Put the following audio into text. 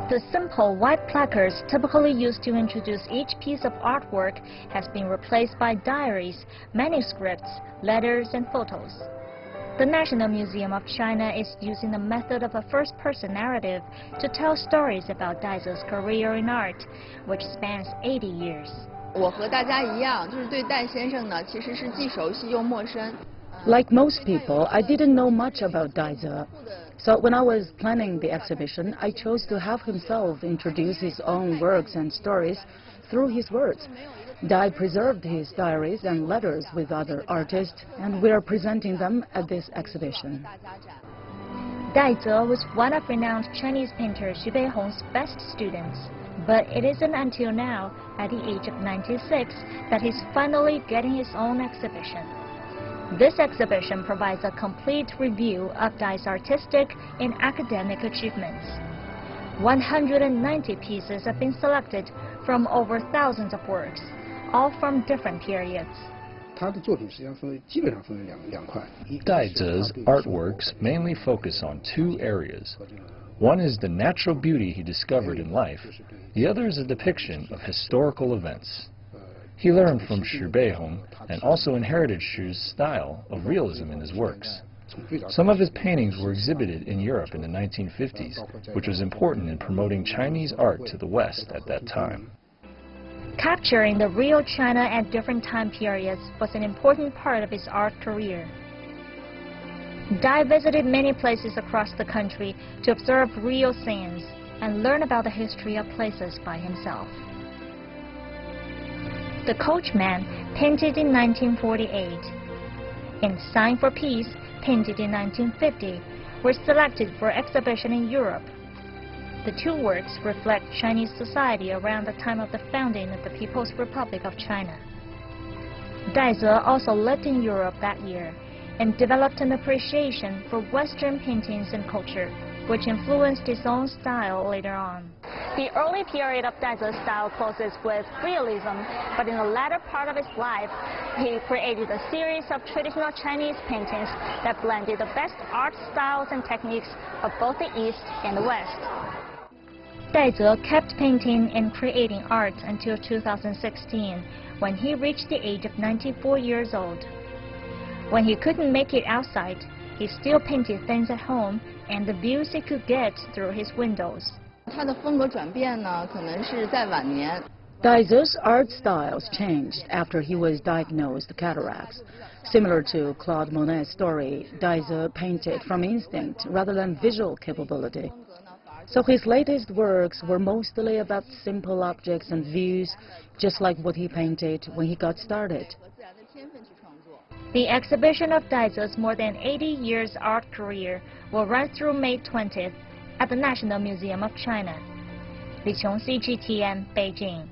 The simple white placards typically used to introduce each piece of artwork has been replaced by diaries, manuscripts, letters, and photos. The National Museum of China is using the method of a first-person narrative to tell stories about Dai Ze's career in art, which spans 80 years. 我和大家一样，就是对戴先生呢，其实是既熟悉又陌生。 Like most people, I didn't know much about Dai Ze. So when I was planning the exhibition, I chose to have himself introduce his own works and stories through his words. Dai preserved his diaries and letters with other artists, and we are presenting them at this exhibition. Dai Ze was one of renowned Chinese painter Xu Beihong's best students, but it isn't until now, at the age of 96, that he's finally getting his own exhibition. This exhibition provides a complete review of Dai's artistic and academic achievements. 190 pieces have been selected from over thousands of works, all from different periods. Dai Ze's artworks mainly focus on two areas. One is the natural beauty he discovered in life. The other is a depiction of historical events. He learned from Xu Beihong and also inherited Xu's style of realism in his works. Some of his paintings were exhibited in Europe in the 1950s, which was important in promoting Chinese art to the West at that time. Capturing the real China at different time periods was an important part of his art career. Dai visited many places across the country to observe real scenes and learn about the history of places by himself. The Coachman, painted in 1948, and Sign for Peace, painted in 1950, were selected for exhibition in Europe. The two works reflect Chinese society around the time of the founding of the People's Republic of China. Dai Ze also lived in Europe that year and developed an appreciation for Western paintings and culture, which influenced his own style later on. The early period of Dai Ze's style closes with realism, but in the latter part of his life, he created a series of traditional Chinese paintings that blended the best art styles and techniques of both the East and the West. Dai Ze kept painting and creating art until 2016, when he reached the age of 94 years old. When he couldn't make it outside, he still painted things at home and the views he could get through his windows. 他的风格转变呢，可能是在晚年。 Dai Ze's art styles changed after he was diagnosed cataracts. Similar to Claude Monet's story, Dai Ze painted from instinct rather than visual capability. So his latest works were mostly about simple objects and views, just like what he painted when he got started. The exhibition of Dai Ze's more than 80 years art career will run through May 20th at the National Museum of China. Li Qiong, CGTN, Beijing.